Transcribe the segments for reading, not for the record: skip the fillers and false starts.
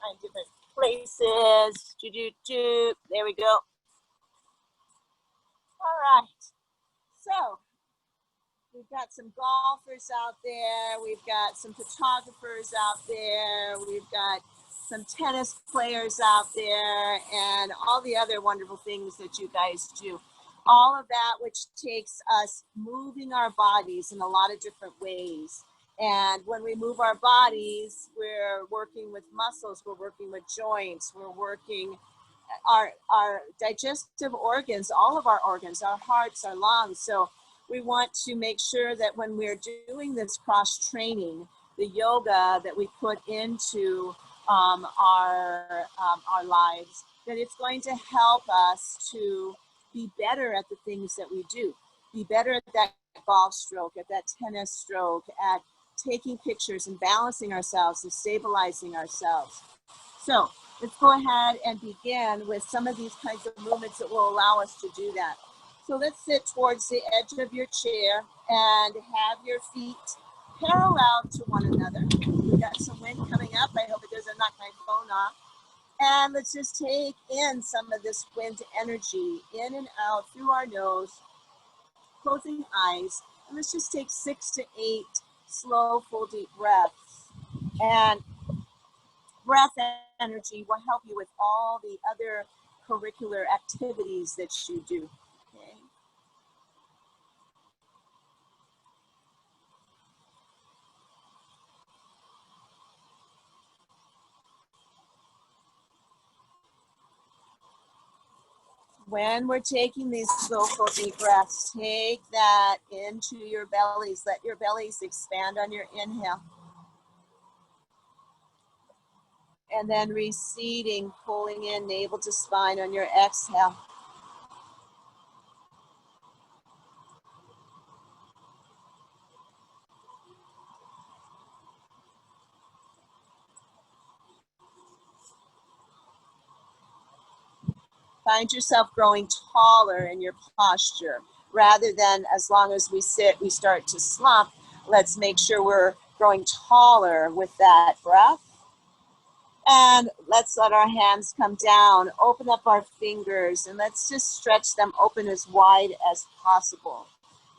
Find different places. There we go. All right. So we've got some golfers out there. We've got some photographers out there. We've got some tennis players out there and all the other wonderful things that you guys do. All of that, which takes us moving our bodies in a lot of different ways. And when we move our bodies, we're working with muscles, we're working with joints, we're working our digestive organs, all of our organs, our hearts, our lungs. So we want to make sure that when we're doing this cross training, the yoga that we put into our lives, that it's going to help us to be better at the things that we do, be better at that golf stroke, at that tennis stroke, at taking pictures and balancing ourselves and stabilizing ourselves. So let's go ahead and begin with some of these kinds of movements that will allow us to do that. So let's sit towards the edge of your chair and have your feet parallel to one another. We've got some wind coming up. I hope it doesn't knock my phone off. And let's just take in some of this wind energy in and out through our nose, closing eyes. And let's just take 6 to 8 slow, full, deep breaths. And breath energy will help you with all the other curricular activities that you do. Okay. When we're taking these slow, full, deep breaths, take that into your bellies. Let your bellies expand on your inhale. And then receding, pulling in navel to spine on your exhale. Find yourself growing taller in your posture. Rather than as long as we sit, we start to slump. Let's make sure we're growing taller with that breath. And let's let our hands come down, open up our fingers, and let's just stretch them open as wide as possible.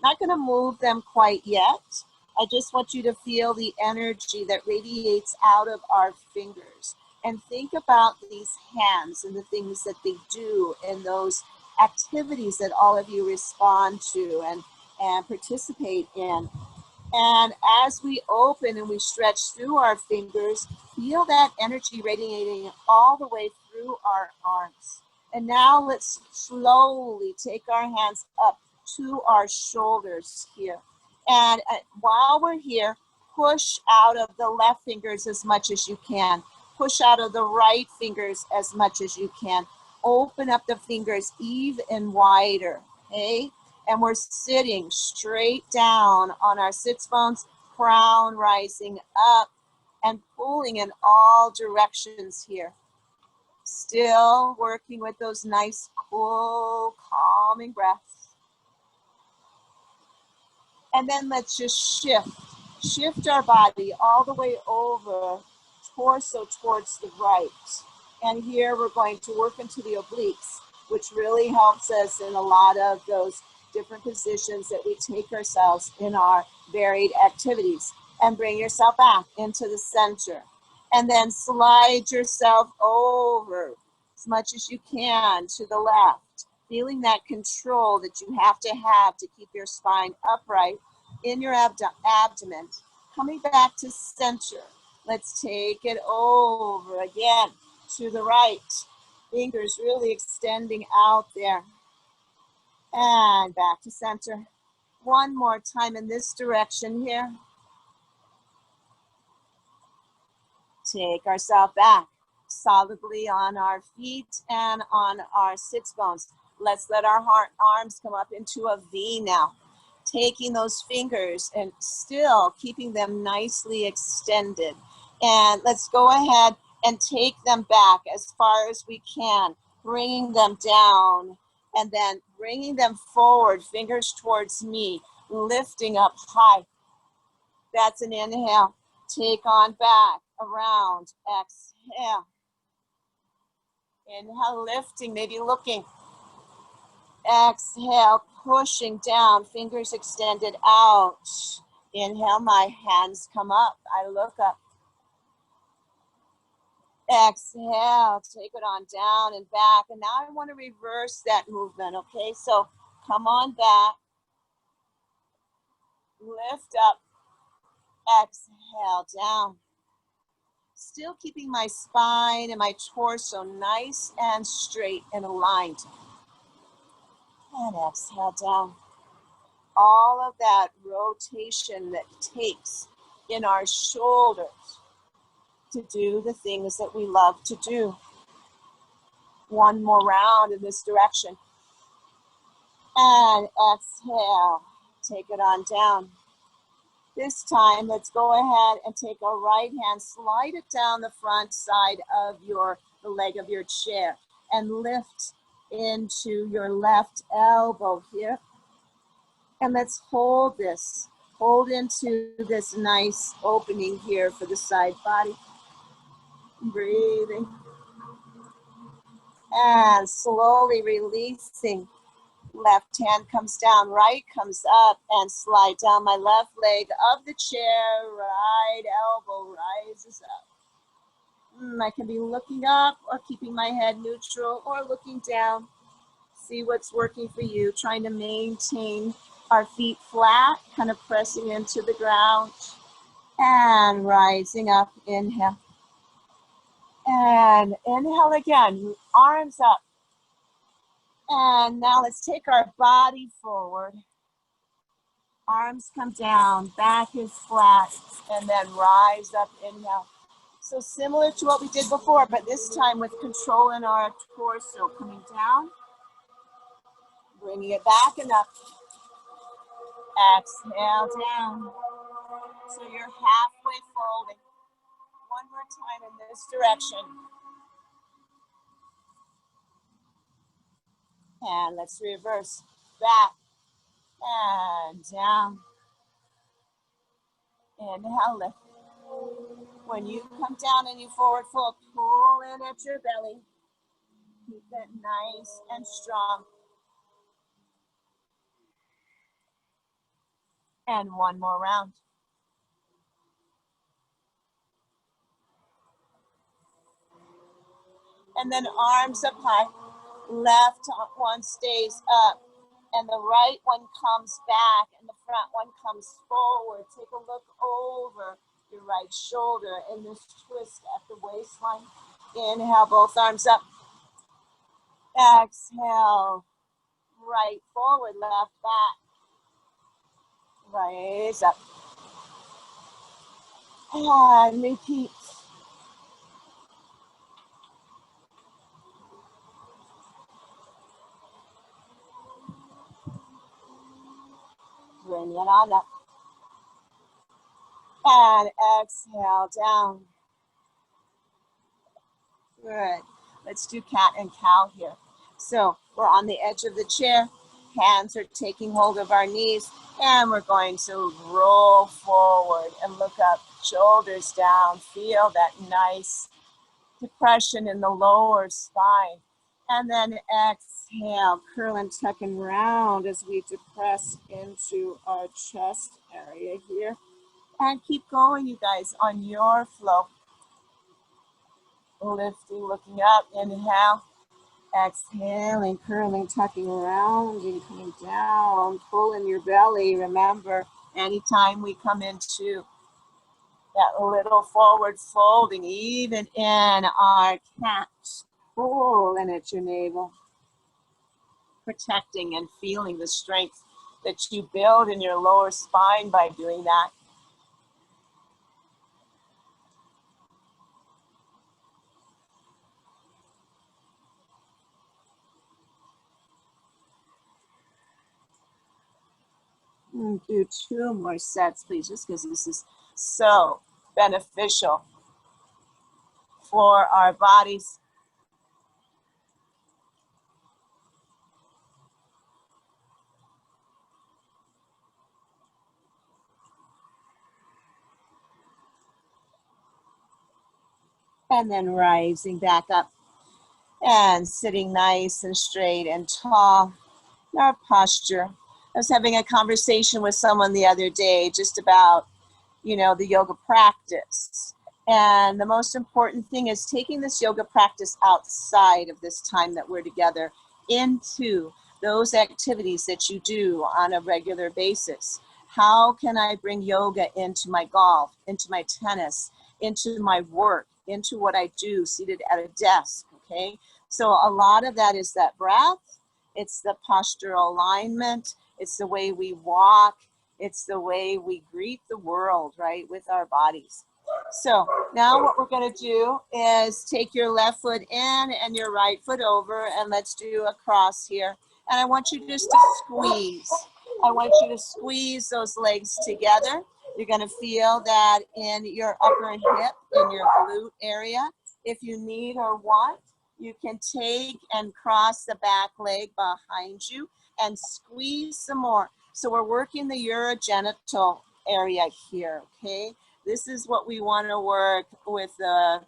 Not going to move them quite yet. I just want you to feel the energy that radiates out of our fingers. And think about these hands and the things that they do and those activities that all of you respond to and participate in. And as we open and we stretch through our fingers, feel that energy radiating all the way through our arms. And now let's slowly take our hands up to our shoulders here. And while we're here, push out of the left fingers as much as you can. Push out of the right fingers as much as you can. Open up the fingers even wider, okay? And we're sitting straight down on our sits bones, crown rising up and pulling in all directions here. Still working with those nice, cool, calming breaths. And then let's just shift our body all the way over, torso towards the right. And here we're going to work into the obliques, which really helps us in a lot of those different positions that we take ourselves in our varied activities. And bring yourself back into the center. And then slide yourself over as much as you can to the left, feeling that control that you have to keep your spine upright in your abdomen. Coming back to center. Let's take it over again to the right. Fingers really extending out there. And back to center. One more time in this direction here. Take ourselves back solidly on our feet and on our sits bones. Let's let our arms come up into a V now. Taking those fingers and still keeping them nicely extended. And let's go ahead and take them back as far as we can, bringing them down and then bringing them forward, fingers towards me, lifting up high. That's an inhale. Take on back, around, exhale. Inhale, lifting, maybe looking. Exhale, pushing down, fingers extended out. Inhale, my hands come up, I look up. Exhale, take it on down and back. And now I want to reverse that movement, okay? So come on back, lift up, exhale, down. Still keeping my spine and my torso nice and straight and aligned. And exhale, down. All of that rotation that takes in our shoulders to do the things that we love to do. One more round in this direction. And exhale, take it on down. This time, let's go ahead and take our right hand, slide it down the front side of the leg of your chair and lift into your left elbow here. And let's hold this. Hold into this nice opening here for the side body. Breathing. And slowly releasing. Left hand comes down, right comes up, and slide down my left leg of the chair. Right elbow rises up. I can be looking up or keeping my head neutral or looking down. See what's working for you. Trying to maintain our feet flat, kind of pressing into the ground. And rising up, inhale. And inhale again, arms up. And now let's take our body forward. Arms come down, back is flat, and then rise up, inhale. So similar to what we did before, but this time with control in our torso. Coming down, bringing it back and up. Exhale down. So you're halfway folding. One more time in this direction. And let's reverse. Back and down. Inhale, lift. When you come down and you forward fold, pull in at your belly. Keep it nice and strong. And one more round. And then arms up high. Left one stays up. And the right one comes back. And the front one comes forward. Take a look over your right shoulder in this twist at the waistline. Inhale, both arms up. Exhale. Right forward, left back. Raise up. And repeat. Bring it on up. And exhale down. Good. Let's do cat and cow here. So we're on the edge of the chair. Hands are taking hold of our knees. And we're going to roll forward and look up. Shoulders down. Feel that nice depression in the lower spine. And then exhale, curl and tuck and round as we depress into our chest area here. And keep going, you guys, on your flow. Lifting, looking up, inhale. Exhaling, curling, tucking, rounding, coming down, pulling your belly. Remember, anytime we come into that little forward folding, even in our cat, pulling at your navel. Protecting and feeling the strength that you build in your lower spine by doing that. Do 2 more sets, please, just because this is so beneficial for our bodies. And then rising back up and sitting nice and straight and tall. Our posture. I was having a conversation with someone the other day just about, the yoga practice. And the most important thing is taking this yoga practice outside of this time that we're together into those activities that you do on a regular basis. How can I bring yoga into my golf, into my tennis, into my work, into what I do seated at a desk, okay? So a lot of that is that breath. It's the postural alignment. It's the way we walk. It's the way we greet the world, right, with our bodies. So now what we're going to do is take your left foot in and your right foot over, and let's do a cross here. And I want you just to squeeze. I want you to squeeze those legs together. You're going to feel that in your upper hip, in your glute area. If you need or want, you can take and cross the back leg behind you and squeeze some more. So we're working the urogenital area here, okay? This is what we want to work with the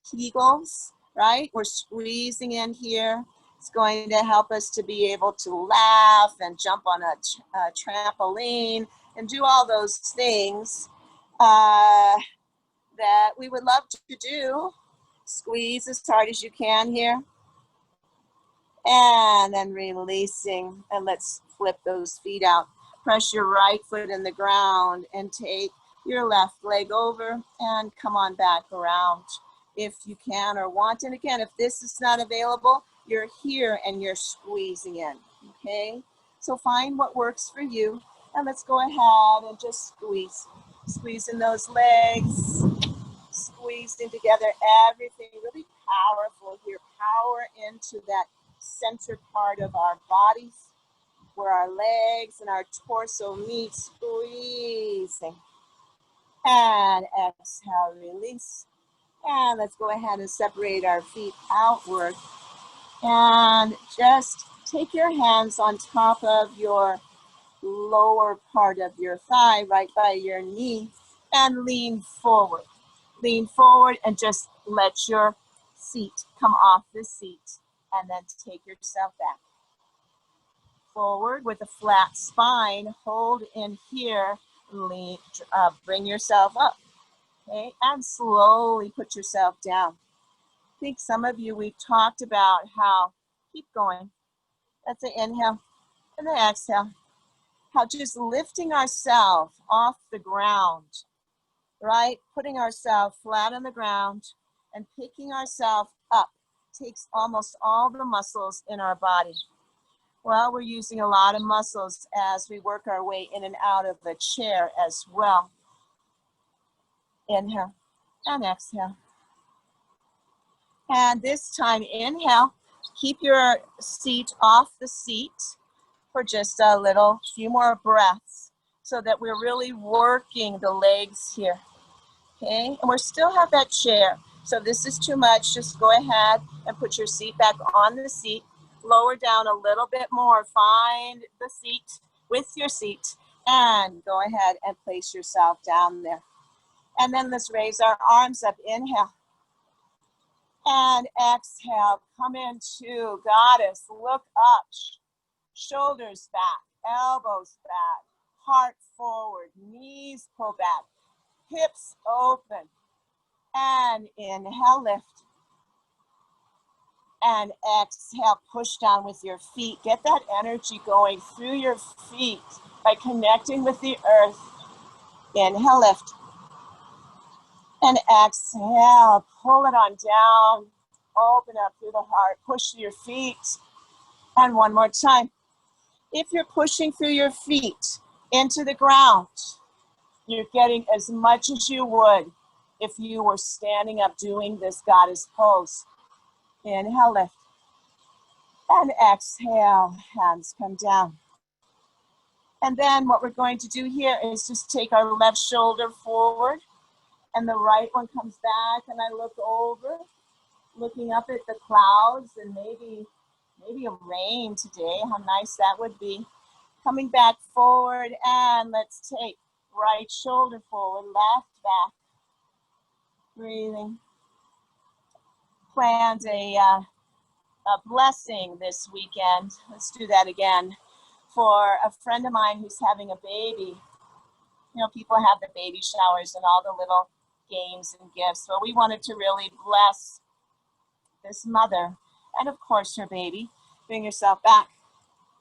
Kegels, right? We're squeezing in here. It's going to help us to be able to laugh and jump on a trampoline and do all those things that we would love to do. Squeeze as hard as you can here. And then releasing. And let's flip those feet out. Press your right foot in the ground and take your left leg over and come on back around if you can or want. And again, if this is not available, you're here and you're squeezing in, okay? So find what works for you. And let's go ahead and just squeeze. Squeeze in those legs. Squeezing together, everything really powerful here. Power into that center part of our bodies where our legs and our torso meet. Squeezing. And exhale, release. And let's go ahead and separate our feet outward. And just take your hands on top of your lower part of your thigh, right by your knee, and lean forward. Lean forward and just let your seat come off the seat and then take yourself back. Forward with a flat spine, hold in here, lean, bring yourself up, okay? And slowly put yourself down. I think some of you, we've talked about how, keep going. That's an inhale and an exhale. How just lifting ourselves off the ground, right? Putting ourselves flat on the ground and picking ourselves up takes almost all the muscles in our body. Well, we're using a lot of muscles as we work our way in and out of the chair as well. Inhale and exhale. And this time, inhale, keep your seat off the seat for just a few more breaths so that we're really working the legs here. Okay, and we still have that chair. So if this is too much, just go ahead and put your seat back on the seat. Lower down a little bit more. Find the seat with your seat and go ahead and place yourself down there. And then let's raise our arms up. Inhale. And exhale. Come into goddess. Look up. Shoulders back. Elbows back. Heart forward. Knees pull back. Hips open. And inhale, lift. And exhale, push down with your feet. Get that energy going through your feet by connecting with the earth. Inhale, lift. And exhale, pull it on down. Open up through the heart. Push your feet. And one more time. If you're pushing through your feet into the ground, you're getting as much as you would if you were standing up doing this goddess pose. Inhale, lift. And exhale, hands come down. And then what we're going to do here is just take our left shoulder forward and the right one comes back, and I look over, looking up at the clouds and maybe a rain today. How nice that would be. Coming back forward, and let's take right shoulder forward, left back. Breathing. planned a blessing this weekend. Let's do that again. For a friend of mine who's having a baby. You know, people have the baby showers and all the little games and gifts. Well, we wanted to really bless this mother and of course her baby. Bring yourself back.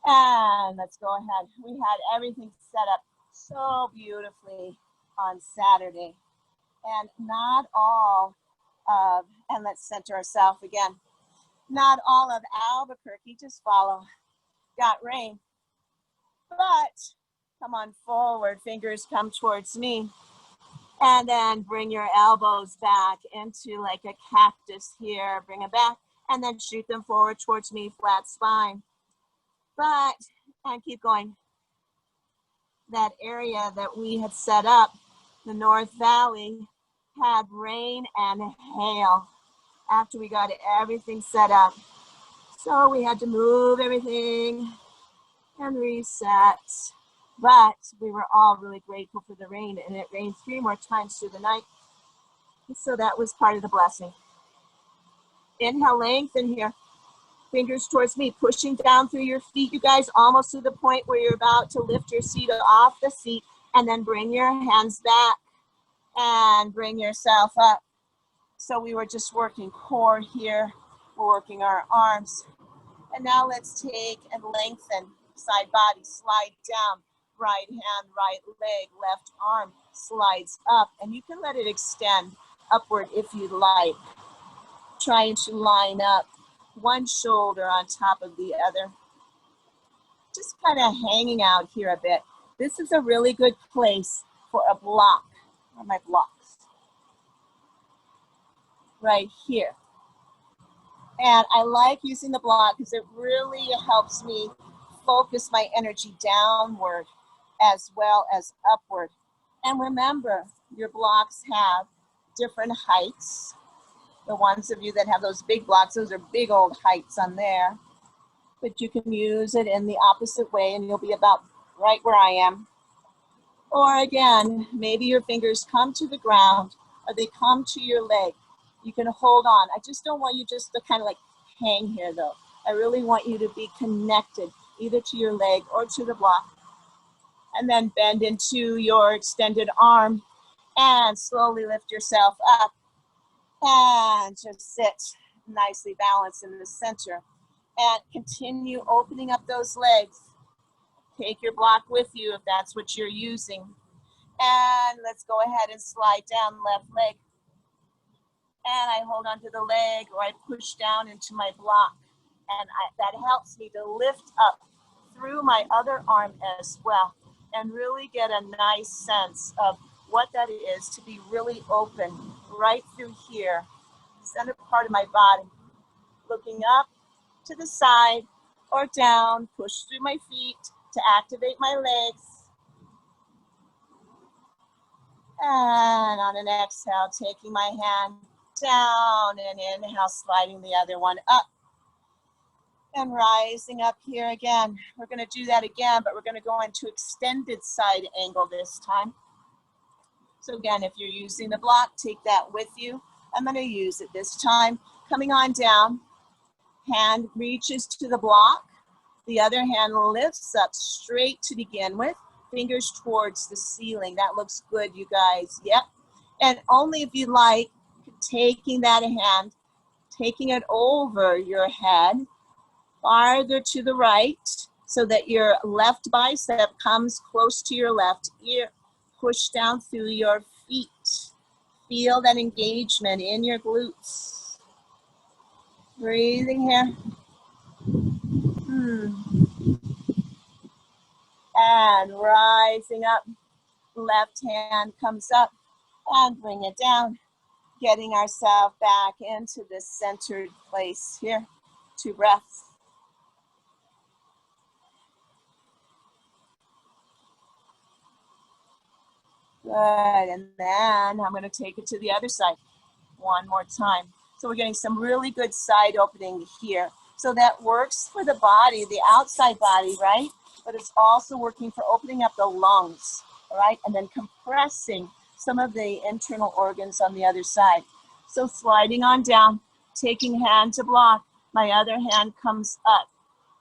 And let's go ahead. We had everything set up so beautifully on Saturday. And not all of, and let's center ourselves again. Not all of Albuquerque, just follow, got rain. But come on forward, fingers come towards me. And then bring your elbows back into like a cactus here. Bring them back and then shoot them forward towards me, flat spine. But, and keep going. That area that we had set up, the North Valley, had rain and hail after we got everything set up. So we had to move everything and reset. But we were all really grateful for the rain, and it rained 3 more times through the night. So that was part of the blessing. Inhale, lengthen here. Fingers towards me, pushing down through your feet, you guys, almost to the point where you're about to lift your seat off the seat, and then bring your hands back and bring yourself up. So we were just working core here. We're working our arms. And now let's take and lengthen side body, slide down, right hand, right leg, left arm slides up, and you can let it extend upward if you like. Trying to line up one shoulder on top of the other. Just kind of hanging out here a bit. This is a really good place for a block. Where are my blocks? Right here. And I like using the block because it really helps me focus my energy downward as well as upward. And remember, your blocks have different heights. The ones of you that have those big blocks, those are big old heights on there. But you can use it in the opposite way and you'll be about right where I am. Or again, maybe your fingers come to the ground or they come to your leg. You can hold on. I just don't want you just to kind of like hang here though. I really want you to be connected either to your leg or to the block. And then bend into your extended arm and slowly lift yourself up. And just sit nicely balanced in the center. And continue opening up those legs. Take your block with you if that's what you're using. And let's go ahead and slide down left leg. And I hold onto the leg or I push down into my block. And that helps me to lift up through my other arm as well. And really get a nice sense of what that is to be really open right through here, center part of my body. Looking up to the side or down, push through my feet to activate my legs. And on an exhale, taking my hand down and inhale, sliding the other one up. And rising up here again. We're going to do that again, but we're going to go into extended side angle this time. So again, if you're using the block, take that with you. I'm going to use it this time. Coming on down, hand reaches to the block. The other hand lifts up straight to begin with. Fingers towards the ceiling. That looks good, you guys. Yep. And only if you like, taking that hand, taking it over your head, farther to the right, so that your left bicep comes close to your left ear. Push down through your feet. Feel that engagement in your glutes. Breathing here. And rising up. Left hand comes up and bring it down. Getting ourselves back into this centered place here. 2 breaths. Good, and then I'm going to take it to the other side one more time. So we're getting some really good side opening here. So that works for the body, the outside body, right? But it's also working for opening up the lungs, all right? And then compressing some of the internal organs on the other side. So sliding on down, taking hand to block. My other hand comes up.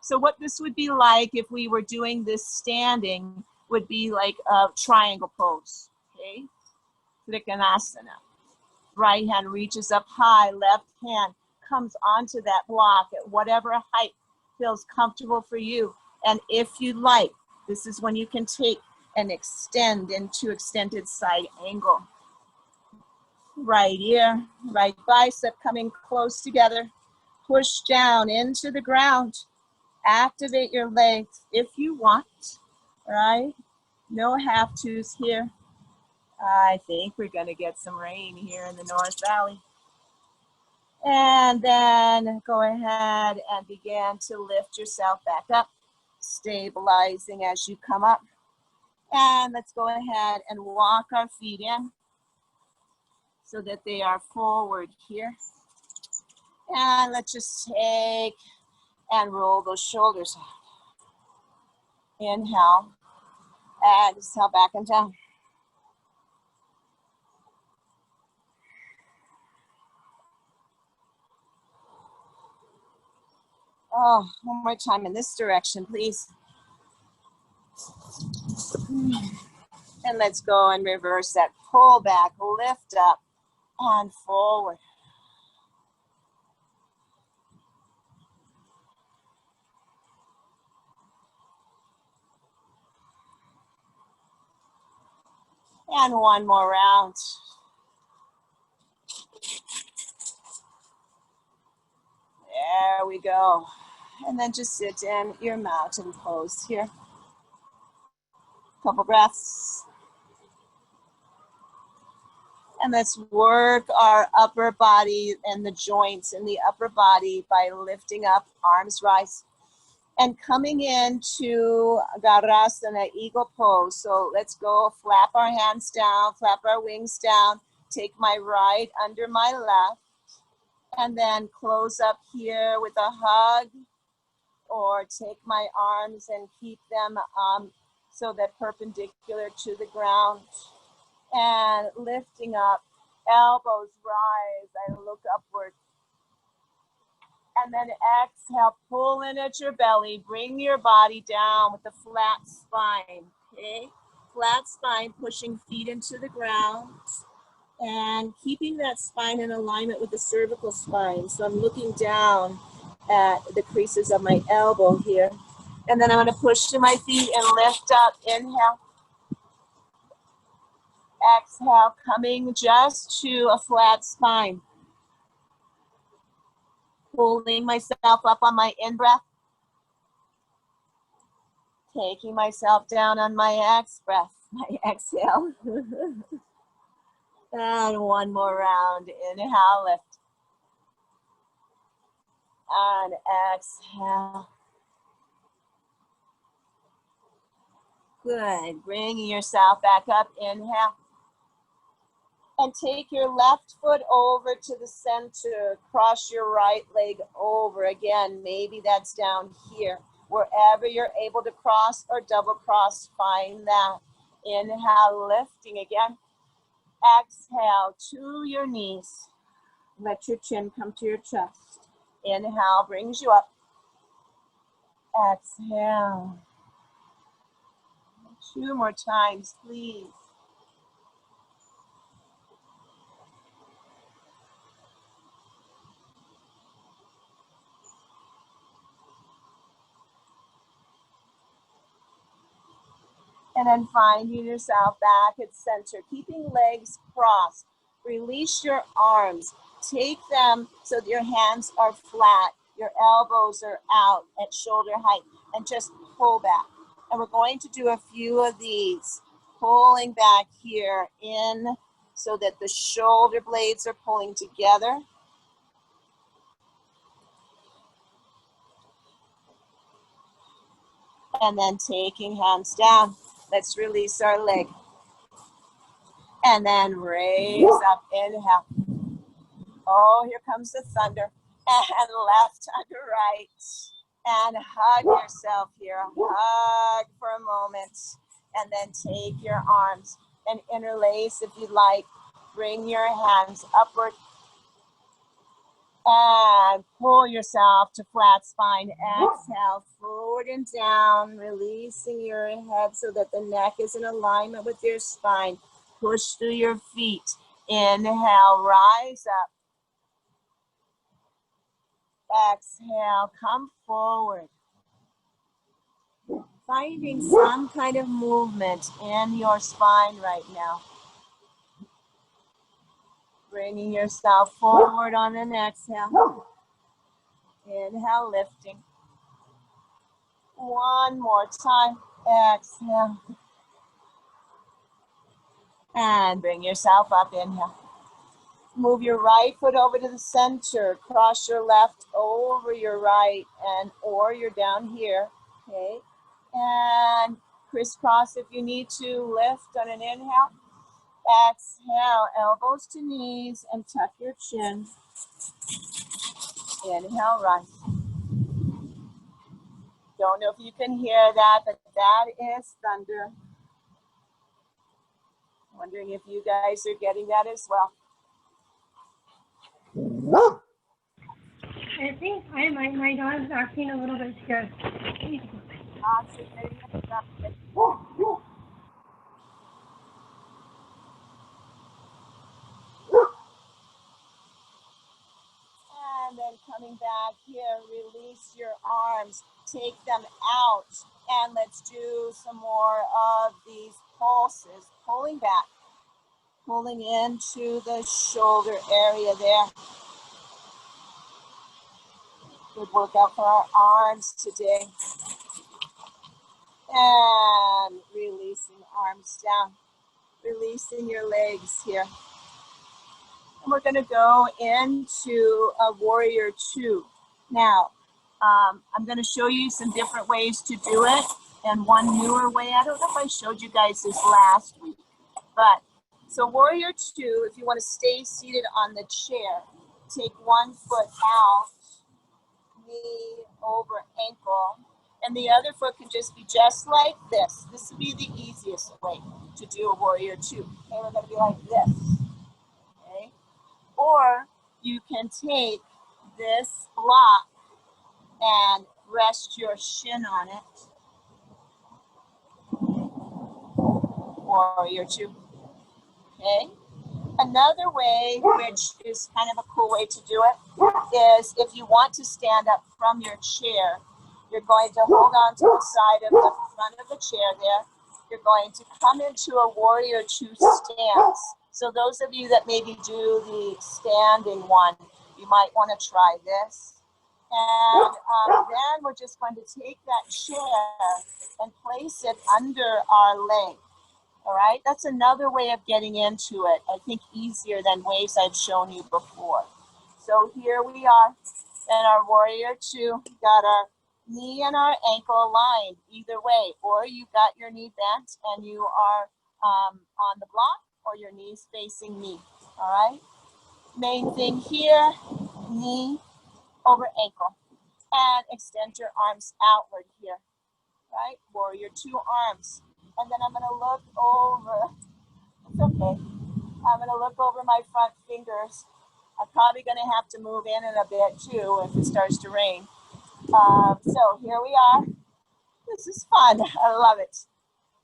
So what this would be like if we were doing this standing would be like a triangle pose, okay? Trikonasana. Right hand reaches up high, left hand comes onto that block at whatever height feels comfortable for you. And if you like, this is when you can take and extend into extended side angle. Right ear, right bicep coming close together. Push down into the ground. Activate your legs if you want, right? No have-tos here. I think we're gonna get some rain here in the North Valley. And then go ahead and begin to lift yourself back up, stabilizing as you come up. And let's go ahead and walk our feet in so that they are forward here. And let's just take and roll those shoulders out. Inhale, and exhale back and down. Oh, one more time in this direction, please. And let's go and reverse that. Pull back, lift up, and forward. And one more round. There we go. And then just sit in your mountain pose here. Couple breaths. And let's work our upper body and the joints in the upper body by lifting up, arms rise. And coming into Garasana, eagle pose. So let's go, flap our hands down, flap our wings down, take my right under my left, and then close up here with a hug, or take my arms and keep them so that perpendicular to the ground. And lifting up, elbows rise, I look upward. And then exhale, pull in at your belly, bring your body down with a flat spine, okay? Flat spine, pushing feet into the ground and keeping that spine in alignment with the cervical spine. So I'm looking down at the creases of my elbow here. And then I'm gonna push to my feet and lift up, inhale. Exhale, coming just to a flat spine. Pulling myself up on my in-breath. Taking myself down on my exhale. And one more round. Inhale, lift. And exhale. Good. Bringing yourself back up. Inhale. And take your left foot over to the center. Cross your right leg over. Again, maybe that's down here. Wherever you're able to cross or double cross, find that. Inhale, lifting again. Exhale to your knees. Let your chin come to your chest. Inhale brings you up. Exhale. 2 more times, please. And then finding yourself back at center, keeping legs crossed. Release your arms. Take them so that your hands are flat, your elbows are out at shoulder height, and just pull back. And we're going to do a few of these, pulling back here in so that the shoulder blades are pulling together. And then taking hands down. Let's release our leg. And then raise up, inhale. Oh, here comes the thunder. And left under right. And hug yourself here. Hug for a moment. And then take your arms and interlace if you like. Bring your hands upward. And pull yourself to flat spine. Exhale, forward and down, releasing your head so that the neck is in alignment with your spine. Push through your feet. Inhale, rise up. Exhale, come forward. Finding some kind of movement in your spine right now. Bringing yourself forward on an exhale. Inhale, lifting. One more time. Exhale. And bring yourself up. Inhale. Move your right foot over to the center. Cross your left over your right, or you're down here. Okay. And crisscross if you need to. Lift on an inhale. Exhale, elbows to knees, and tuck your chin. Inhale, rise. Don't know if you can hear that, but that is thunder. Wondering if you guys are getting that as well. I think my dog's acting a little bit scared. And then coming back here, release your arms, take them out, and let's do some more of these pulses. Pulling back, pulling into the shoulder area there. Good workout for our arms today. And releasing arms down, releasing your legs here. And we're going to go into a warrior two. Now, I'm going to show you some different ways to do it, and one newer way. I don't know if I showed you guys this last week, but so warrior two, if you want to stay seated on the chair, take one foot out, knee over ankle, and the other foot can just be just like this. This would be the easiest way to do a warrior two. Okay, we're going to be like this. Okay, or you can take this block and rest your shin on it. Warrior two. Okay. Another way, which is kind of a cool way to do it, is if you want to stand up from your chair, you're going to hold on to the side of the front of the chair there. You're going to come into a warrior two stance. So those of you that maybe do the standing one, you might want to try this. And then we're just going to take that chair and place it under our leg. All right, that's another way of getting into it. I think easier than ways I've shown you before. So here we are in our warrior two. Got our knee and our ankle aligned either way, or you got your knee bent and you are on the block, or your knees facing me. All right. Main thing here: knee over ankle, and extend your arms outward here. Right, warrior two arms. And then I'm going to look over, it's okay, I'm going to look over my front fingers. I'm probably going to have to move in a bit too if it starts to rain. So here we are. This is fun. I love it.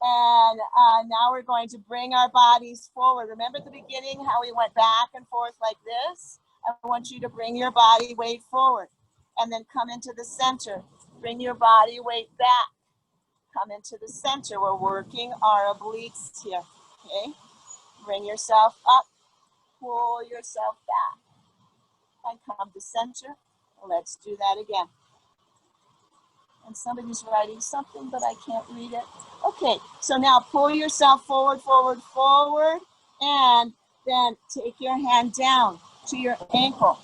And now we're going to bring our bodies forward. Remember at the beginning how we went back and forth like this? I want you to bring your body weight forward and then come into the center. Bring your body weight back. Come into the center. We're working our obliques here, okay? Bring yourself up, pull yourself back, and come to center. Let's do that again. And somebody's writing something, but I can't read it. Okay, so now pull yourself forward, forward, forward, and then take your hand down to your ankle.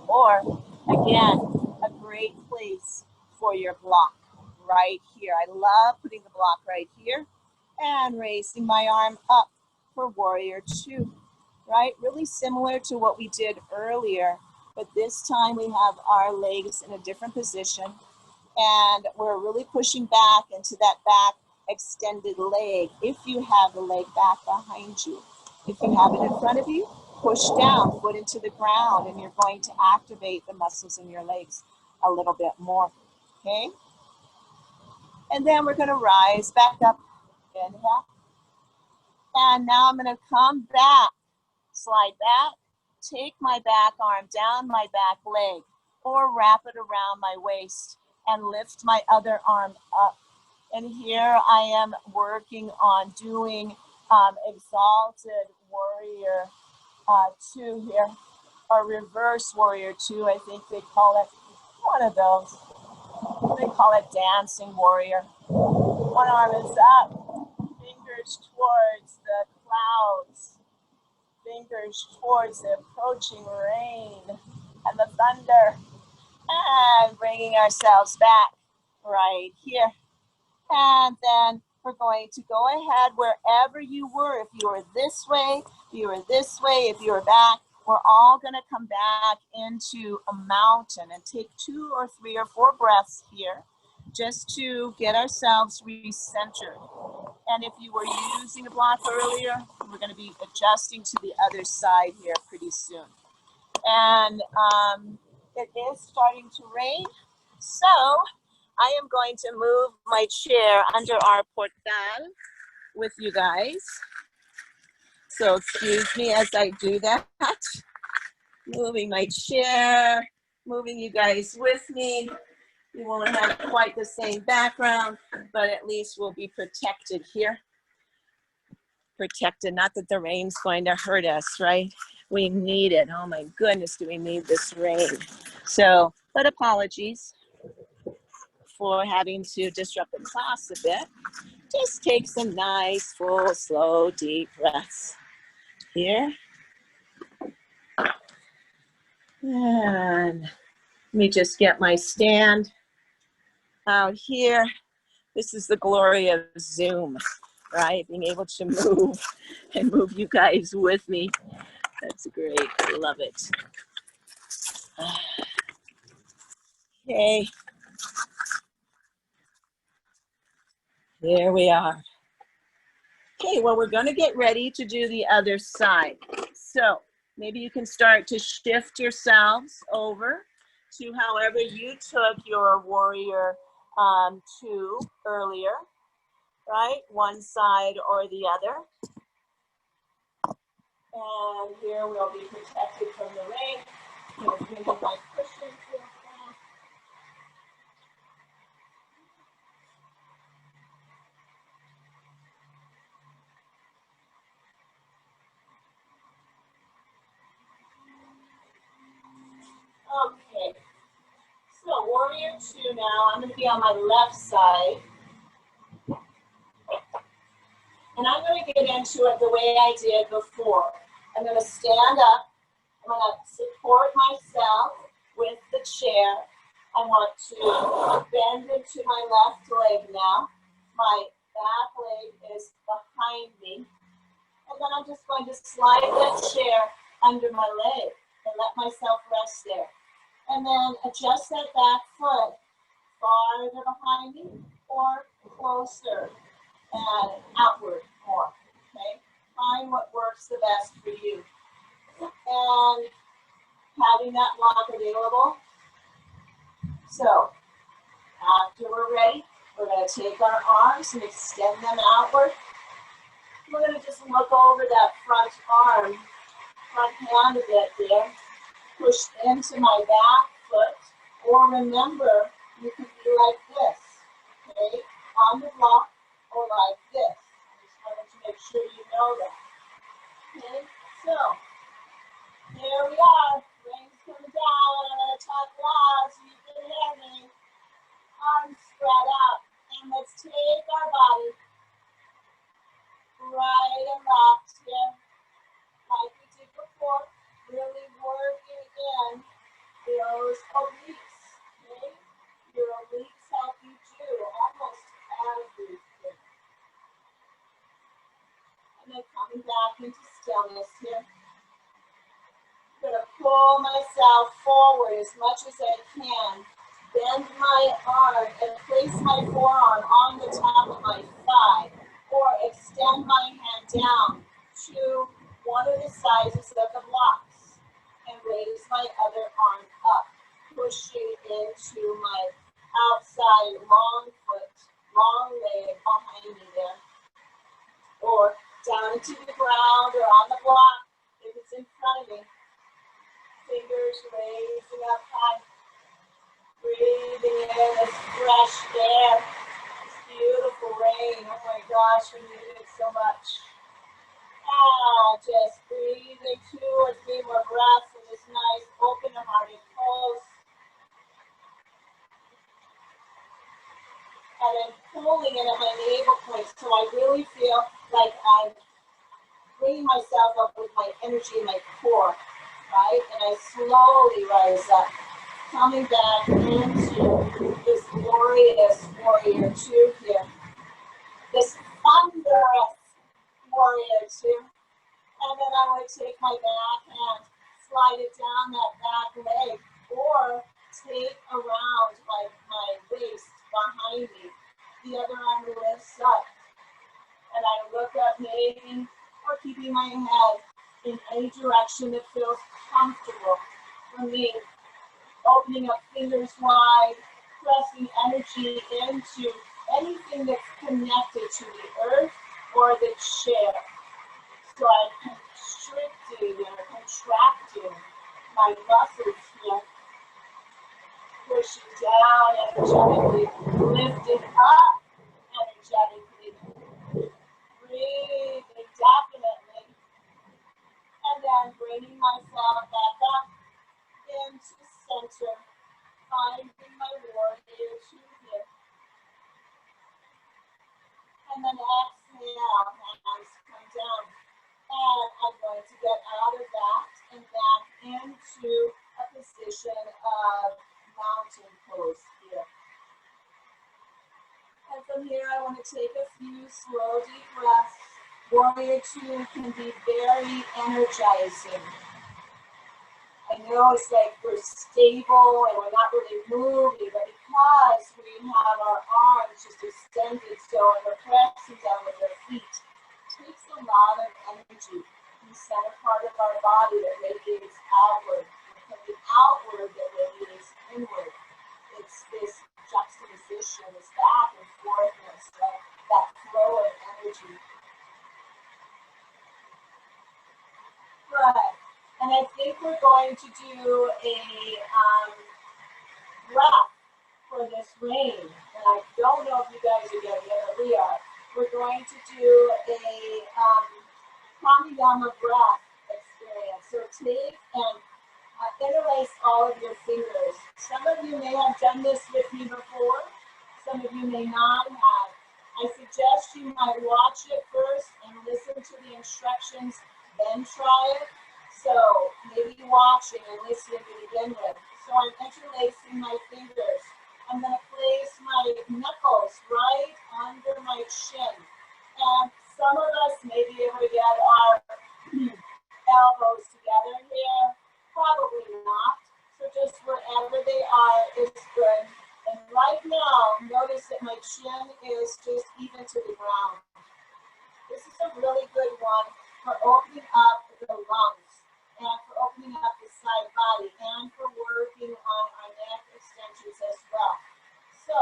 Or, again, a great place for your block. Right here. I love putting the block right here and raising my arm up for warrior two, right? Really similar to what we did earlier, but this time we have our legs in a different position and we're really pushing back into that back extended leg. If you have the leg back behind you, if you have it in front of you, push down, foot into the ground, and you're going to activate the muscles in your legs a little bit more, okay? And then we're gonna rise back up, inhale. And now I'm gonna come back, slide back, take my back arm down my back leg, or wrap it around my waist and lift my other arm up. And here I am working on doing exalted warrior 2 here, or reverse warrior 2, I think they call it, one of those. They call it dancing warrior. One arm is up, fingers towards the clouds, fingers towards the approaching rain and the thunder, and bringing ourselves back right here. And then we're going to go ahead wherever you were. If you were this way, if you were this way, if you were back, we're all going to come back into a mountain and take 2 or 3 or 4 breaths here just to get ourselves recentered. And if you were using a block earlier, we're going to be adjusting to the other side here pretty soon. And it is starting to rain, so I am going to move my chair under our portal with you guys. So excuse me as I do that. Moving my chair, moving you guys with me. We won't have quite the same background, but at least we'll be protected here. Protected, not that the rain's going to hurt us, right? We need it. Oh my goodness, do we need this rain? So, but apologies for having to disrupt the class a bit. Just take some nice, full, slow, deep breaths here. And let me just get my stand out here. This is the glory of Zoom, right? Being able to move and move you guys with me. That's great. I love it. Okay. There we are. Okay, well, we're going to get ready to do the other side. So maybe you can start to shift yourselves over to however you took your warrior 2 earlier, right? One side or the other. And here we'll be protected from the rain. I'm going to bring in my cushion real fast. Okay, so warrior 2 now. I'm going to be on my left side. And I'm going to get into it the way I did before. I'm going to stand up. I'm going to support myself with the chair. I want to bend into my left leg now. My back leg is behind me. And then I'm just going to slide that chair under my leg and let myself rest there. And then adjust that back foot farther behind me or closer and outward more, okay? Find what works the best for you. And having that block available. So after we're ready, we're going to take our arms and extend them outward. We're going to just look over that front arm, front hand a bit there. Push into my back foot, or remember, you can be like this, okay? On the block, or like this. I just wanted to make sure you know that. Okay, so here we are. Rain's coming down. I'm going to talk loud so you can hear me. Arms spread out. And let's take our body right and left here. Like we did before. Really working in those obliques. Okay? Your obliques help you do almost everything. And then coming back into stillness here. I'm going to pull myself forward as much as I can. Bend my arm and place my forearm on the top of my thigh. Or extend my hand down to one of the sizes of the blocks and raise my other arm up, pushing into my outside long foot, long leg behind me there, or down into the ground or on the block if it's in front of me. Fingers raising up high, breathing in this fresh air, this beautiful rain. Oh my gosh, we needed it so much. Just breathing 2 or 3 more breaths in this nice open-hearted pose. And then pulling in at my navel point, so I really feel like I'm bringing myself up with my energy in my core, right? And I slowly rise up, coming back into this glorious warrior 2 here, this thunderous warrior 2. And then I would take my back hand, slide it down that back leg, or take around like my waist behind me. The other arm lifts up, and I look up, maybe, or keeping my head in any direction that feels comfortable for me. Opening up fingers wide, pressing energy into anything that's connected to the earth or the chair. So I'm constricting or contracting my muscles here, pushing down energetically, lifting up energetically, breathing definitely, and then bringing myself back up into center, finding my warrior 2 here, and then exhale, hands come down. And I'm going to get out of that and back into a position of mountain pose here. And from here, I want to take a few slow, deep breaths. Warrior 2 can be very energizing. I know it's like we're stable and we're not really moving, but because we have our arms just extended so and we're pressing down with our feet, takes a lot of energy in the center part of our body that radiates outward, and from the outward that radiates inward. It's this juxtaposition, this back and forthness, that flow of energy. Good. And I think we're going to do a breath for this rain. And I don't know if you guys are getting it, but we are. We're going to do a pranayama breath experience. So take and interlace all of your fingers. Some of you may have done this with me before. Some of you may not have. I suggest you might watch it first and listen to the instructions, then try it. So maybe watching and listening to begin with. So I'm interlacing my fingers. I'm going to place my knuckles right under my chin. And some of us may be able to get our elbows together here. Probably not. So just wherever they are is good. And right now, notice that my chin is just even to the ground. This is a really good one for opening up the lungs and for opening up the side body and for working on our neck extensions as well. So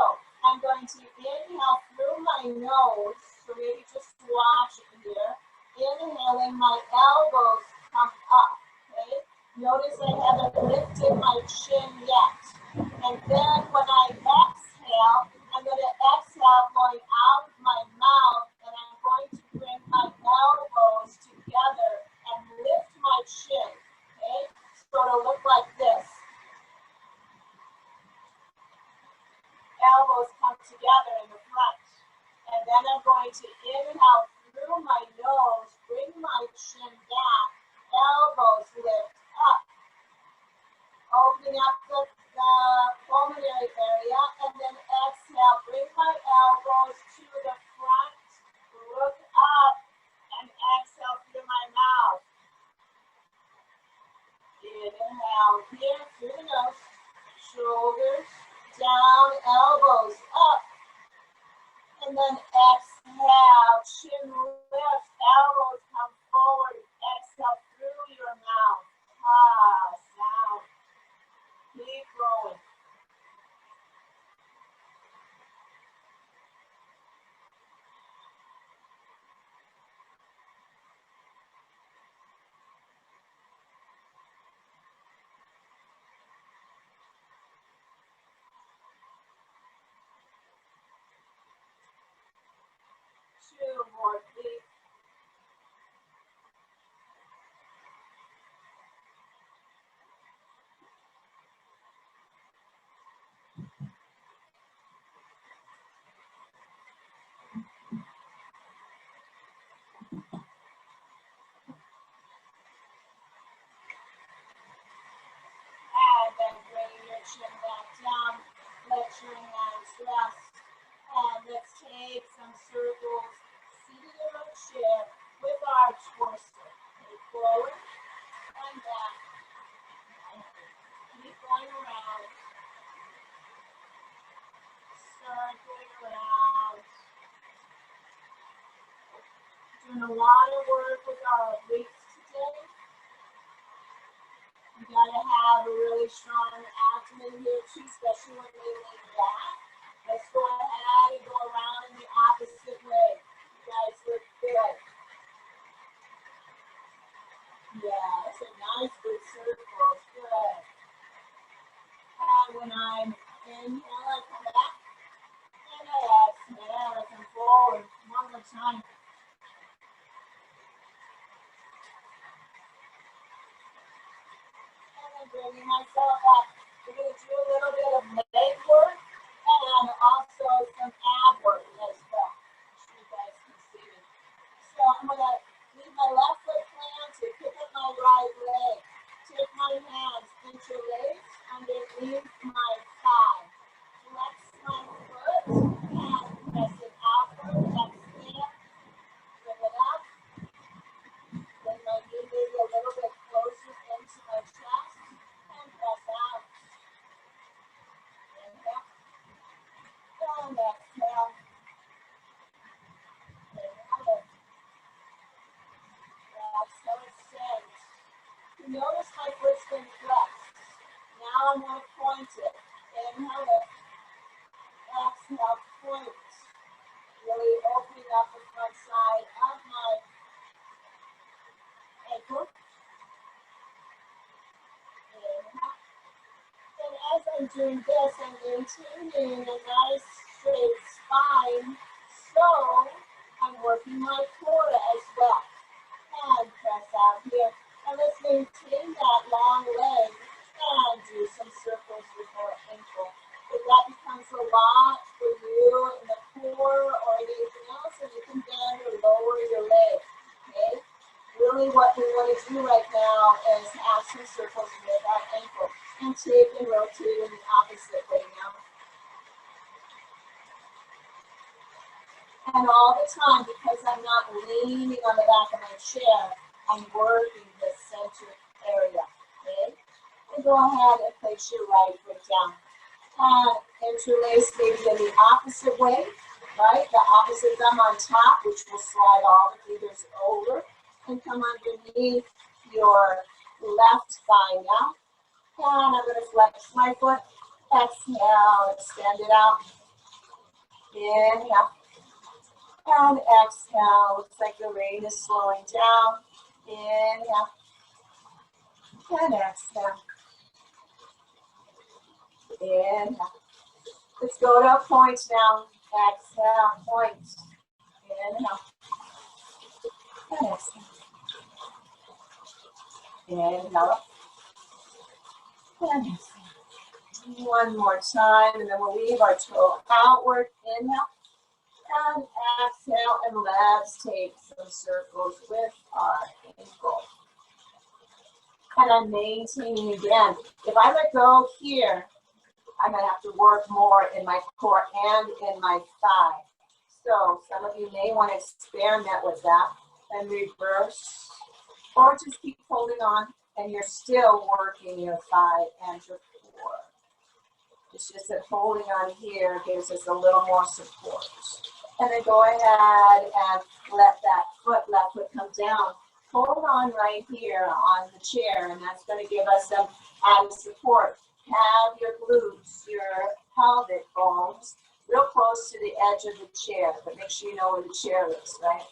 I'm going to inhale through my nose, so maybe just watch it here. Inhaling, my elbows come up, okay? Notice I haven't lifted my chin yet. And then when I exhale, I'm going to exhale going out of my mouth, and I'm going to bring my elbows together and lift my chin, okay? So it'll look like this. Elbows come together in the front. And then I'm going to inhale through my nose, bring my chin back, elbows lift up, opening up the pulmonary area, and then exhale, bring my elbows to the front, look up, and exhale through my mouth. Inhale here through the nose, shoulders down, elbows up, and then exhale, chin lift, elbows come forward, exhale. your mouth. Pass out. Keep going. Two more, please. And then bring your chin back down. Let your hands rest. And let's take some circles seated in our chair with our torso. Take forward and back. Keep going around. Circling around. Doing a lot of work with our obliques today. You gotta have a really strong abdomen here too, especially when we lean back. Let's go ahead and go around in the opposite way. You guys look good. Yeah, that's a nice good circle. Good. And when I'm inhale, I come back. And I exhale, I come forward. One more time. Bringing myself up. We're going to do a little bit of leg work and also some ab work as well. So you guys can see me. So I'm going to leave my left foot planted, pick up my right leg, take my hands interlace underneath my thigh. Flex my foot and press it outward. Exhale. Bring it up. Bring my knee maybe a little bit closer into my chest. Press out. Inhale. And exhale. Inhale. That's how it stays. You notice my foot's been flexed. Now I'm going to point it. Inhale it. Exhale, point. Really opening up the front side of my ankle. Inhale. And as I'm doing this, I'm maintaining a nice straight spine. So I'm working my core as well. And press out here. And let's maintain that long leg and do some circles with our ankle. If that becomes a lot for you in the core or anything else, then you can bend or lower your leg. Okay? Really what we want to do right now is have some circles with our ankle. And take and rotate in the opposite way now. And all the time, because I'm not leaning on the back of my chair, I'm working the center area. Okay? And go ahead and place your right foot down. And interlace maybe in the opposite way, right? The opposite thumb on top, which will slide all the fingers over and come underneath your left thigh now. And I'm going to flex my foot. Exhale, extend it out. Inhale. And exhale. Looks like the rain is slowing down. Inhale. And exhale. Inhale. Let's go to a point now. Exhale, point. Inhale. And exhale. Inhale. And exhale. One more time, and then we'll leave our toe outward. Inhale. And exhale, and let's take some circles with our ankle. And I'm maintaining again. If I let go here, I'm going to have to work more in my core and in my thigh. So some of you may want to experiment with that and reverse, or just keep holding on, and you're still working your thigh and your core. It's just that holding on here gives us a little more support. And then go ahead and let that foot, left foot come down hold on right here on the chair, and that's going to give us some added support. Have your glutes, your pelvic bones real close to the edge of the chair, but make sure you know where the chair is, right?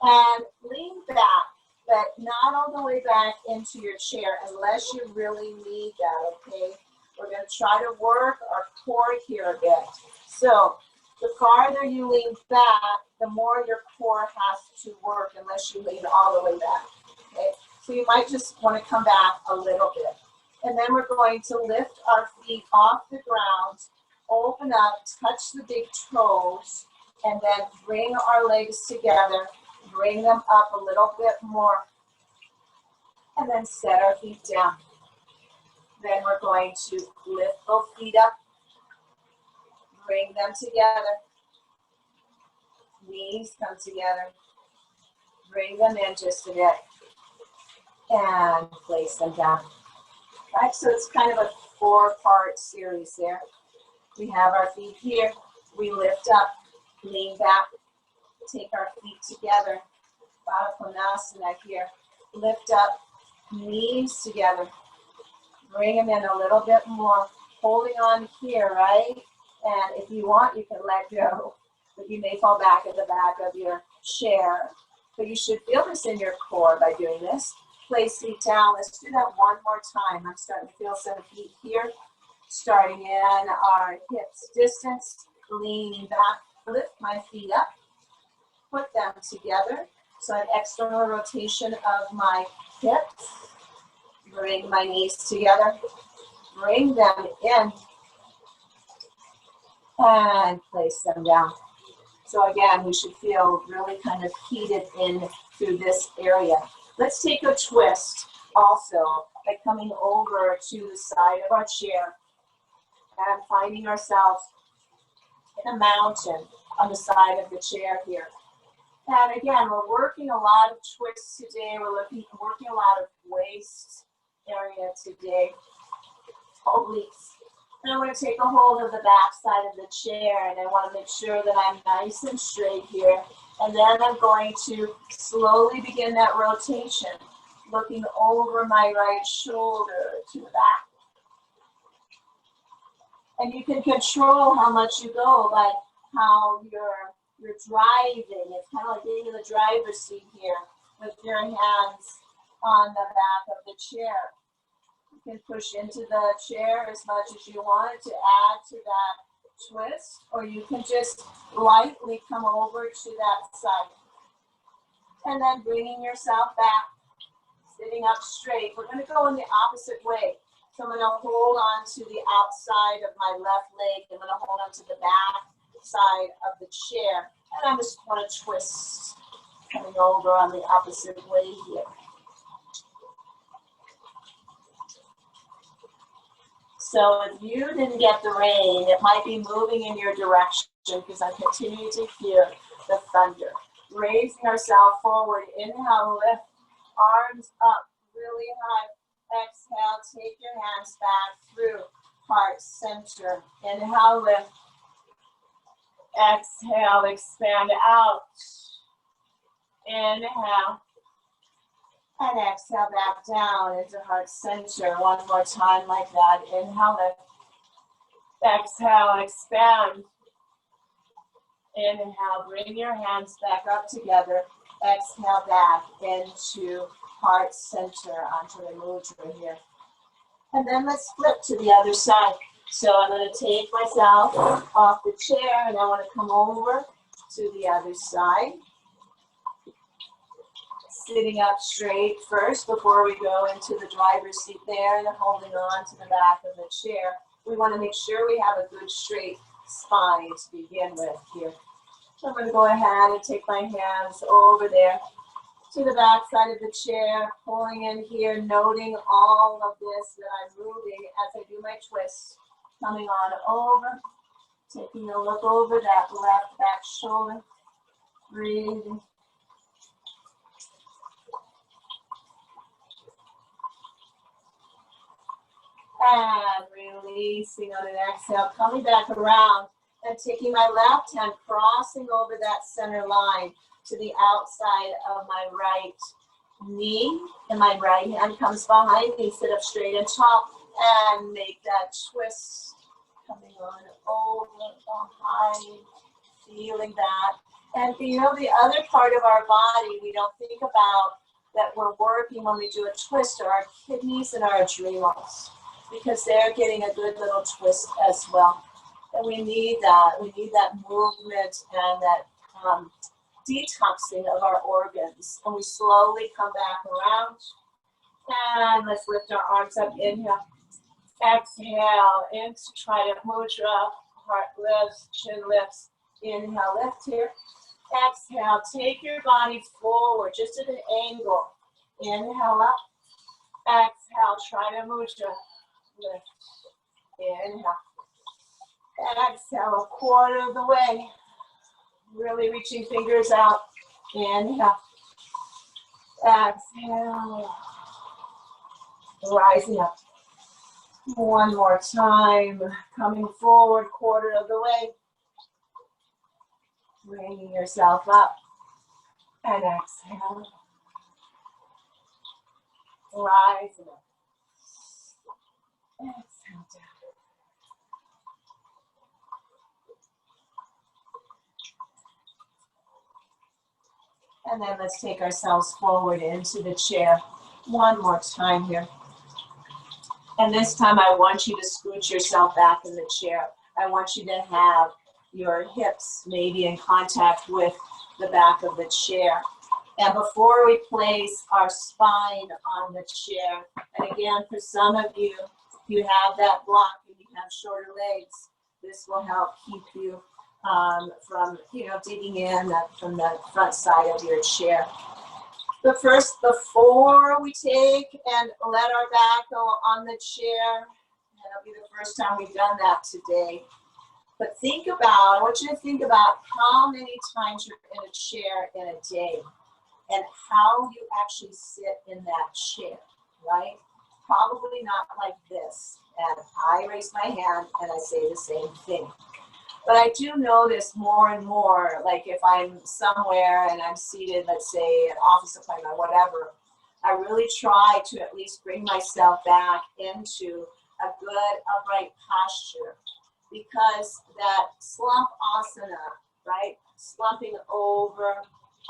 And lean back, but not all the way back into your chair unless you really need that, okay? We're going to try to work our core here a bit. So the farther you lean back, the more your core has to work unless you lean all the way back, okay? So you might just want to come back a little bit. And then we're going to lift our feet off the ground, open up, touch the big toes, and then bring our legs together, bring them up a little bit more, and then set our feet down. Then we're going to lift both feet up, bring them together, knees come together, bring them in just a bit, and place them down. Right, so it's kind of a 4-part series there. We have our feet here, we lift up, lean back, take our feet together, Baddha Konasana here, lift up, knees together, bring them in a little bit more, holding on here, right? And if you want, you can let go, but you may fall back at the back of your chair. But you should feel this in your core by doing this. Place feet down. Let's do that one more time. I'm starting to feel some heat here. Starting in our hips distance, leaning back, lift my feet up, put them together. So an external rotation of my hips. Bring my knees together, bring them in, and place them down. So again, we should feel really kind of heated in through this area. Let's take a twist also by coming over to the side of our chair and finding ourselves in a mountain on the side of the chair here. And again, we're working a lot of twists today. We're working a lot of waist area today, obliques. And I'm going to take a hold of the back side of the chair, and I want to make sure that I'm nice and straight here. And then I'm going to slowly begin that rotation, looking over my right shoulder to the back. And you can control how much you go by how you're driving. It's kind of like being in the driver's seat here with your hands on the back of the chair. You can push into the chair as much as you want to add to that twist, or you can just lightly come over to that side. And then bringing yourself back, sitting up straight. We're going to go in the opposite way. So I'm going to hold on to the outside of my left leg. I'm going to hold on to the back side of the chair. And I just want to twist, coming over on the opposite way here. So if you didn't get the rain, it might be moving in your direction because I'm continuing to hear the thunder. Raising ourselves forward, inhale, lift, arms up really high. Exhale, take your hands back through heart center. Inhale, lift. Exhale, expand out. Inhale. And exhale back down into heart center. One more time like that. Inhale, lift. Exhale, expand. Inhale, bring your hands back up together. Exhale back into heart center, Anjali Mudra here. And then let's flip to the other side. So I'm going to take myself off the chair and I want to come over to the other side. Sitting up straight first before we go into the driver's seat there and holding on to the back of the chair. We want to make sure we have a good straight spine to begin with here. So I'm going to go ahead and take my hands over there to the back side of the chair, pulling in here, noting all of this that I'm moving as I do my twist. Coming on over, taking a look over that left back shoulder, breathing. And releasing on an exhale, coming back around and taking my left hand, crossing over that center line to the outside of my right knee, and my right hand comes behind me. Sit up straight and tall, and make that twist. Coming on over, behind, feeling that. And you know, the other part of our body we don't think about that we're working when we do a twist are our kidneys and our adrenals, because they're getting a good little twist as well. And we need that. We need that movement and that detoxing of our organs. And we slowly come back around. And let's lift our arms up. Inhale. Exhale into Trident Mudra. Heart lifts, chin lifts. Inhale, lift here. Exhale, take your body forward, just at an angle. Inhale up. Exhale, Trident Mudra. Lift. Inhale. Exhale, a quarter of the way. Really reaching fingers out. Inhale. Exhale. Rising up. One more time. Coming forward, quarter of the way. Bringing yourself up. And exhale. Rising up. Exhale down. And then let's take ourselves forward into the chair. One more time here. And this time I want you to scoot yourself back in the chair. I want you to have your hips maybe in contact with the back of the chair. And before we place our spine on the chair, and again, for some of you, if you have that block and you have shorter legs, this will help keep you from, digging in from the front side of your chair. But first, before we take and let our back go on the chair, that'll be the first time we've done that today. But I want you to think about how many times you're in a chair in a day and how you actually sit in that chair, right? Probably not like this. And I raise my hand and I say the same thing. But I do notice more and more, like if I'm somewhere and I'm seated, let's say an office appointment, whatever, I really try to at least bring myself back into a good upright posture, because that slump asana, right? Slumping over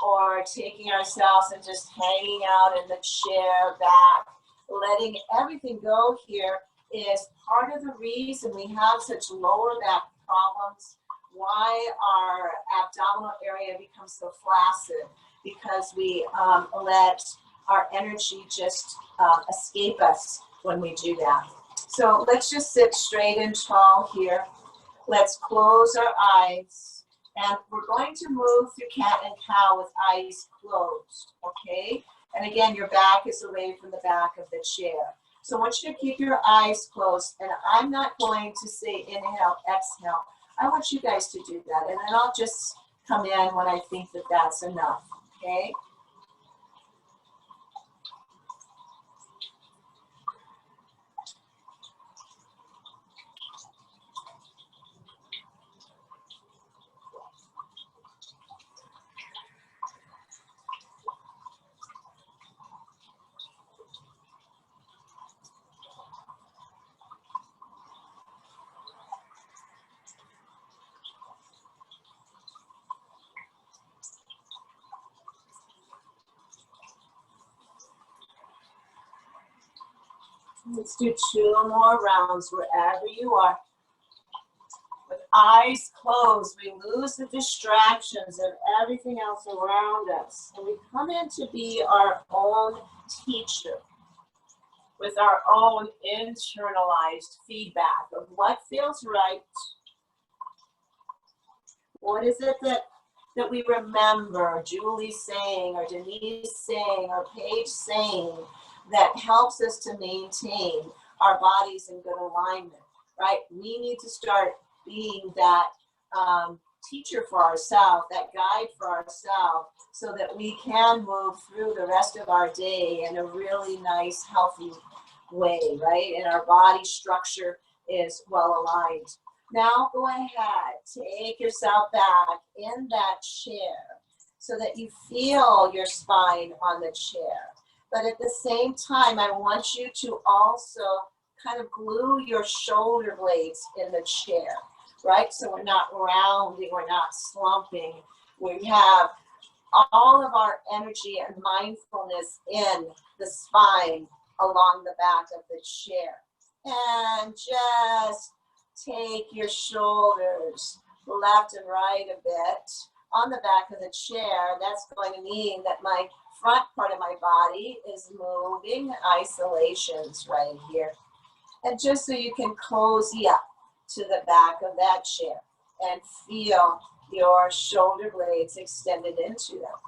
or taking ourselves and just hanging out in the chair back, letting everything go here is part of the reason we have such lower back problems, why our abdominal area becomes so flaccid, because we let our energy just escape us when we do that. So let's just sit straight and tall here. Let's close our eyes, and we're going to move through cat and cow with eyes closed, okay? And again, your back is away from the back of the chair. So I want you to keep your eyes closed, and I'm not going to say inhale, exhale. I want you guys to do that, and then I'll just come in when I think that that's enough, okay? Let's do 2 more rounds wherever you are. With eyes closed, we lose the distractions of everything else around us. And we come in to be our own teacher with our own internalized feedback of what feels right. What is it that we remember Julie saying, or Denise saying, or Paige saying, that helps us to maintain our bodies in good alignment, right? We need to start being that teacher for ourselves, that guide for ourselves, so that we can move through the rest of our day in a really nice, healthy way, right? And our body structure is well aligned. Now go ahead, take yourself back in that chair so that you feel your spine on the chair. But at the same time, I want you to also kind of glue your shoulder blades in the chair, right? So we're not rounding, we're not slumping. We have all of our energy and mindfulness in the spine along the back of the chair. And just take your shoulders left and right a bit on the back of the chair. That's going to mean that my front part of my body is moving, isolations right here. And just so you can cozy up to the back of that chair and feel your shoulder blades extended into them,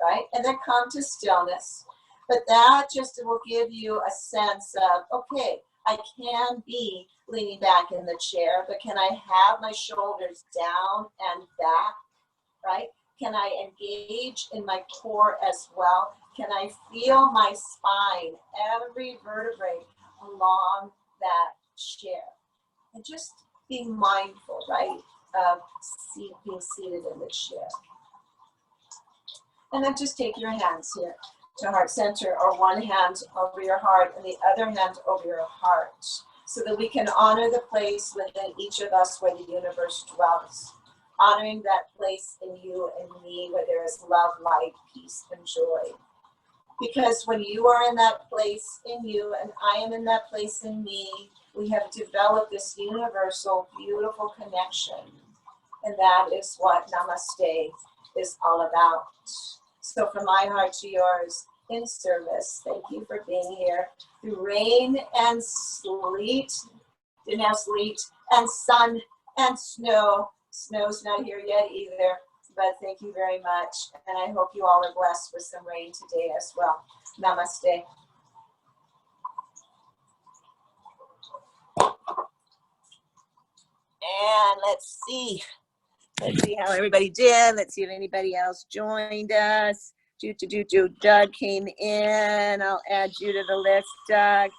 right? And then come to stillness. But that just will give you a sense of, okay, I can be leaning back in the chair, but can I have my shoulders down and back, right? Can I engage in my core as well? Can I feel my spine, every vertebrae along that chair? And just being mindful, right, of being seated in the chair. And then just take your hands here to heart center, or one hand over your heart and the other hand over your heart, so that we can honor the place within each of us where the universe dwells. Honoring that place in you and me where there is love, light, peace, and joy. Because when you are in that place in you and I am in that place in me, we have developed this universal, beautiful connection. And that is what Namaste is all about. So from my heart to yours, in service, thank you for being here. Through rain and sleet, didn't have sleet, and sun and snow. Snow's not here yet either, but thank you very much. And I hope you all are blessed with some rain today as well. Namaste. And let's see how everybody did. Let's see if anybody else joined us. Doug came in. I'll add you to the list, Doug.